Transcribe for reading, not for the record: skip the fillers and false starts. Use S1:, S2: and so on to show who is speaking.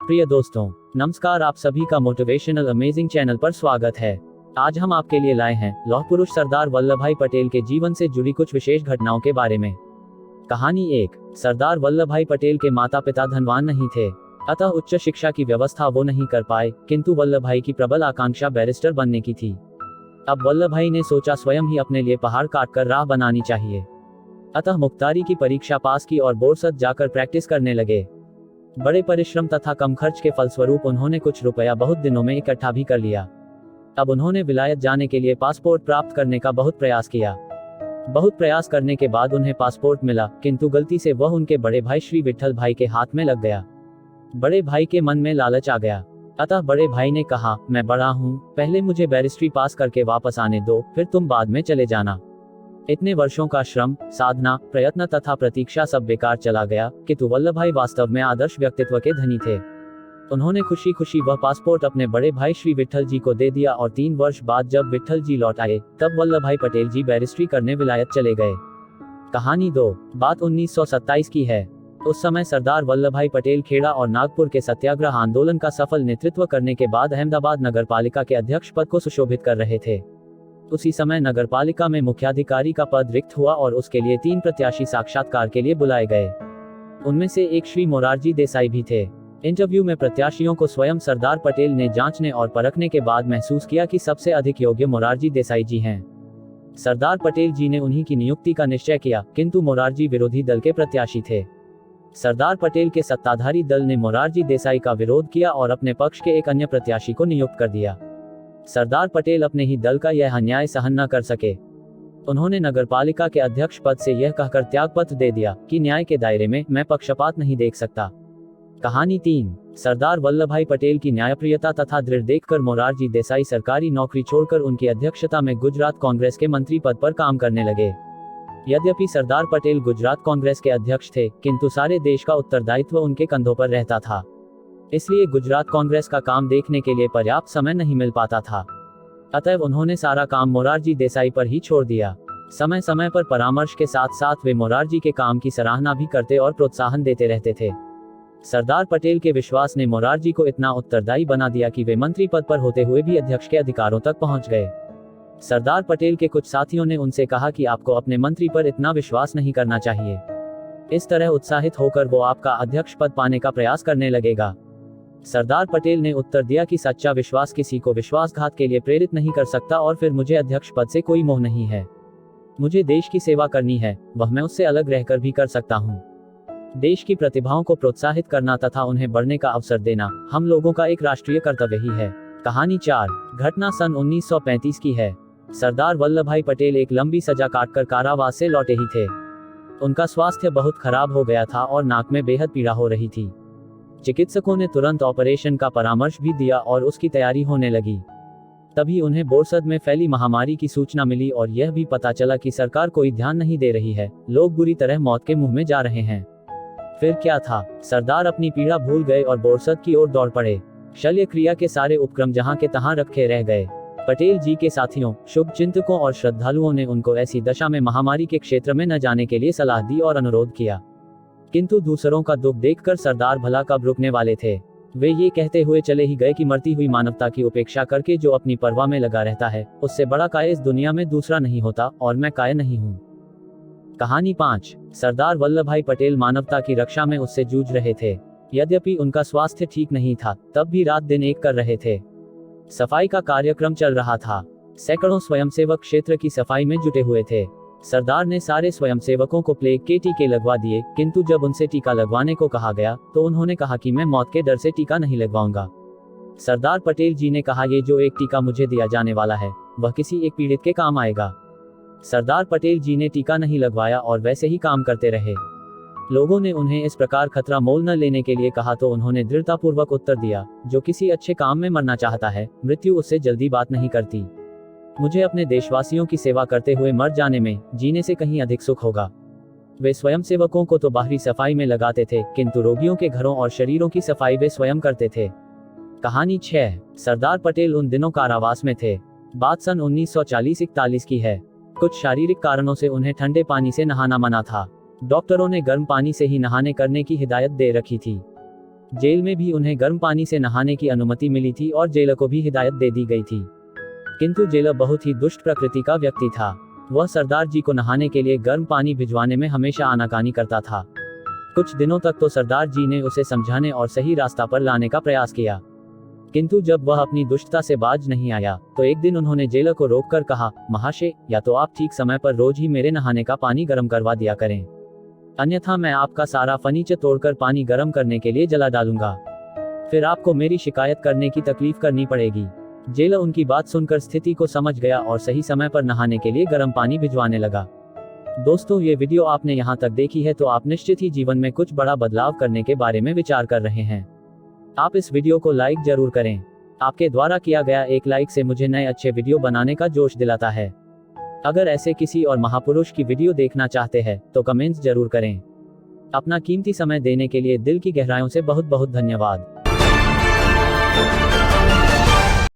S1: प्रिय दोस्तों, नमस्कार। आप सभी का मोटिवेशनल अमेजिंग चैनल पर स्वागत है। आज हम आपके लिए लाए हैं लौह पुरुष सरदार वल्लभ भाई पटेल के जीवन से जुड़ी कुछ विशेष घटनाओं के बारे में। कहानी 1। सरदार वल्लभ भाई पटेल के माता पिता धनवान नहीं थे, अतः उच्च शिक्षा की व्यवस्था वो नहीं कर पाए, किंतु वल्लभ भाई की प्रबल आकांक्षा बैरिस्टर बनने की थी। अब वल्लभ भाई ने सोचा स्वयं ही अपने लिए पहाड़ काटकर राह बनानी चाहिए, अतः मुख्तारी की परीक्षा पास की और बोरसद जाकर प्रैक्टिस करने लगे। बड़े परिश्रम तथा कम खर्च के फलस्वरूप उन्होंने कुछ रुपया बहुत दिनों में इकट्ठा भी कर लिया। अब उन्होंने विलायत जाने के लिए पासपोर्ट प्राप्त करने का बहुत प्रयास किया। बहुत प्रयास करने के बाद उन्हें पासपोर्ट मिला, किंतु गलती से वह उनके बड़े भाई श्री विट्ठल भाई के हाथ में लग गया। बड़े भाई के मन में लालच आ गया, अतः बड़े भाई ने कहा, मैं बड़ा हूँ, पहले मुझे बैरिस्ट्री पास करके वापस आने दो, फिर तुम बाद में चले जाना। इतने वर्षों का श्रम, साधना, प्रयत्न तथा प्रतीक्षा सब बेकार चला गया, किंतु वल्लभ भाई वास्तव में आदर्श व्यक्तित्व के धनी थे। उन्होंने खुशी खुशी वह पासपोर्ट अपने बड़े भाई श्री विट्ठल जी को दे दिया और 3 वर्ष बाद जब विट्ठल जी लौट आए, तब वल्लभ भाई पटेल जी बैरिस्ट्री करने विलायत चले गए। कहानी 2। बात 1927 की है। उस समय सरदार वल्लभ भाई पटेल खेड़ा और नागपुर के सत्याग्रह आंदोलन का सफल नेतृत्व करने के बाद अहमदाबाद नगरपालिका के अध्यक्ष पद को सुशोभित कर रहे थे। उसी समय नगरपालिका में मुख्याधिकारी का पद रिक्त हुआ और उसके लिए 3 प्रत्याशी साक्षात्कार के लिए बुलाए गए। उनमें से एक श्री मोरारजी देसाई भी थे। इंटरव्यू में प्रत्याशियों को स्वयं सरदार पटेल ने जांचने और परखने के बाद महसूस किया कि सबसे अधिक योग्य मोरारजी देसाई जी हैं। सरदार पटेल जी ने उन्हीं की नियुक्ति का निश्चय किया, किंतु मोरारजी विरोधी दल के प्रत्याशी थे। सरदार पटेल के सत्ताधारी दल ने मोरारजी देसाई का विरोध किया और अपने पक्ष के एक अन्य प्रत्याशी को नियुक्त कर दिया। सरदार पटेल अपने ही दल का यह अन्याय सहन न कर सके। उन्होंने नगरपालिका के अध्यक्ष पद से यह कहकर त्यागपत्र दे दिया कि न्याय के दायरे में मैं पक्षपात नहीं देख सकता। कहानी 3। सरदार वल्लभ भाई पटेल की न्यायप्रियता तथा दृढ़ देखकर मोरारजी देसाई सरकारी नौकरी छोड़कर उनकी अध्यक्षता में गुजरात कांग्रेस के मंत्री पद पर काम करने लगे। यद्यपि सरदार पटेल गुजरात कांग्रेस के अध्यक्ष थे, किंतु सारे देश का उत्तरदायित्व उनके कंधों पर रहता था, इसलिए गुजरात कांग्रेस का काम देखने के लिए पर्याप्त समय नहीं मिल पाता था। अतएव उन्होंने सारा काम मोरारजी देसाई पर ही छोड़ दिया। समय समय पर परामर्श के साथ साथ वे मोरारजी के काम की सराहना भी करते और प्रोत्साहन देते रहते थे। सरदार पटेल के विश्वास ने मोरारजी को इतना उत्तरदायी बना दिया कि वे मंत्री पद पर होते हुए भी अध्यक्ष के अधिकारों तक पहुंच गए। सरदार पटेल के कुछ साथियों ने उनसे कहा कि आपको अपने मंत्री पर इतना विश्वास नहीं करना चाहिए। इस तरह उत्साहित होकर वो आपका अध्यक्ष पद पाने का प्रयास करने लगेगा। सरदार पटेल ने उत्तर दिया कि सच्चा विश्वास किसी को विश्वासघात के लिए प्रेरित नहीं कर सकता और फिर मुझे अध्यक्ष पद से कोई मोह नहीं है। मुझे देश की सेवा करनी है, वह मैं उससे अलग रहकर भी कर सकता हूँ। देश की प्रतिभाओं को प्रोत्साहित करना तथा उन्हें बढ़ने का अवसर देना हम लोगों का एक राष्ट्रीय कर्तव्य ही है। कहानी 4। घटना सन 1935 की है। सरदार वल्लभ भाई पटेल एक लंबी सजा काटकर कारावास से लौटे ही थे। उनका स्वास्थ्य बहुत खराब हो गया था और नाक में बेहद पीड़ा हो रही थी। चिकित्सकों ने तुरंत ऑपरेशन का परामर्श भी दिया और उसकी तैयारी होने लगी। तभी उन्हें बोरसद में फैली महामारी की सूचना मिली और यह भी पता चला कि सरकार कोई ध्यान नहीं दे रही है, लोग बुरी तरह मौत के मुंह में जा रहे हैं। फिर क्या था, सरदार अपनी पीड़ा भूल गए और बोरसद की ओर दौड़ पड़े। शल्य क्रिया के सारे उपक्रम जहां के तहां रखे रह गए। पटेल जी के साथियों, शुभ चिंतकों और श्रद्धालुओं ने उनको ऐसी दशा में महामारी के क्षेत्र में न जाने के लिए सलाह दी और अनुरोध किया, किंतु दूसरों का दुख देखकर सरदार भला कब रुकने वाले थे। वे ये कहते हुए चले ही गए कि मरती हुई मानवता की उपेक्षा करके जो अपनी परवाह में लगा रहता है, उससे बड़ा काय इस दुनिया में दूसरा नहीं होता और मैं काय नहीं हूँ। कहानी 5। सरदार वल्लभ भाई पटेल मानवता की रक्षा में उससे जूझ रहे थे। यद्यपि उनका स्वास्थ्य ठीक नहीं था, तब भी रात दिन एक कर रहे थे। सफाई का कार्यक्रम चल रहा था। सैकड़ों स्वयंसेवक क्षेत्र की सफाई में जुटे हुए थे। सरदार ने सारे स्वयंसेवकों को प्लेग के टीके लगवा दिए, किंतु जब उनसे टीका लगवाने को कहा गया तो उन्होंने कहा कि मैं मौत के डर से टीका नहीं लगवाऊंगा। सरदार पटेल जी ने कहा, ये जो एक टीका मुझे दिया जाने वाला है, वह किसी एक पीड़ित के काम आएगा। सरदार पटेल जी ने टीका नहीं लगवाया और वैसे ही काम करते रहे। लोगों ने उन्हें इस प्रकार खतरा मोल न लेने के लिए कहा तो उन्होंने दृढ़तापूर्वक उत्तर दिया, जो किसी अच्छे काम में मरना चाहता है, मृत्यु उससे जल्दी बात नहीं करती। मुझे अपने देशवासियों की सेवा करते हुए मर जाने में जीने से कहीं अधिक सुख होगा। वे स्वयंसेवकों को तो बाहरी सफाई में लगाते थे, किंतु रोगियों के घरों और शरीरों की सफाई वे स्वयं करते थे। कहानी 6। सरदार पटेल उन दिनों कारावास में थे। बात सन 1940-41 की है। कुछ शारीरिक कारणों से उन्हें ठंडे पानी से नहाना मना था। डॉक्टरों ने गर्म पानी से ही नहाने करने की हिदायत दे रखी थी। जेल में भी उन्हें गर्म पानी से नहाने की अनुमति मिली थी और जेलर को भी हिदायत दे दी गई थी। किंतु जेलर बहुत ही दुष्ट प्रकृति का व्यक्ति था। वह सरदार जी को नहाने के लिए गर्म पानी भिजवाने में हमेशा आनाकानी करता था। कुछ दिनों तक तो सरदार जी ने उसे समझाने और सही रास्ता पर लाने का प्रयास किया, किंतु जब वह अपनी दुष्टता से बाज नहीं आया तो एक दिन उन्होंने जेलर को रोककर कहा, महाशय, या तो आप ठीक समय पर रोज ही मेरे नहाने का पानी गर्म करवा दिया करें, अन्यथा मैं आपका सारा फर्नीचर तोड़कर पानी गर्म करने के लिए जला डालूंगा। फिर आपको मेरी शिकायत करने की तकलीफ करनी पड़ेगी। जेलर उनकी बात सुनकर स्थिति को समझ गया और सही समय पर नहाने के लिए गर्म पानी भिजवाने लगा। दोस्तों, ये वीडियो आपने यहाँ तक देखी है तो आप निश्चित ही जीवन में कुछ बड़ा बदलाव करने के बारे में विचार कर रहे हैं। आप इस वीडियो को लाइक जरूर करें। आपके द्वारा किया गया एक लाइक से मुझे नए अच्छे वीडियो बनाने का जोश दिलाता है। अगर ऐसे किसी और महापुरुष की वीडियो देखना चाहते हैं तो कमेंट्स जरूर करें। अपना कीमती समय देने के लिए दिल की गहराइयों से बहुत बहुत धन्यवाद।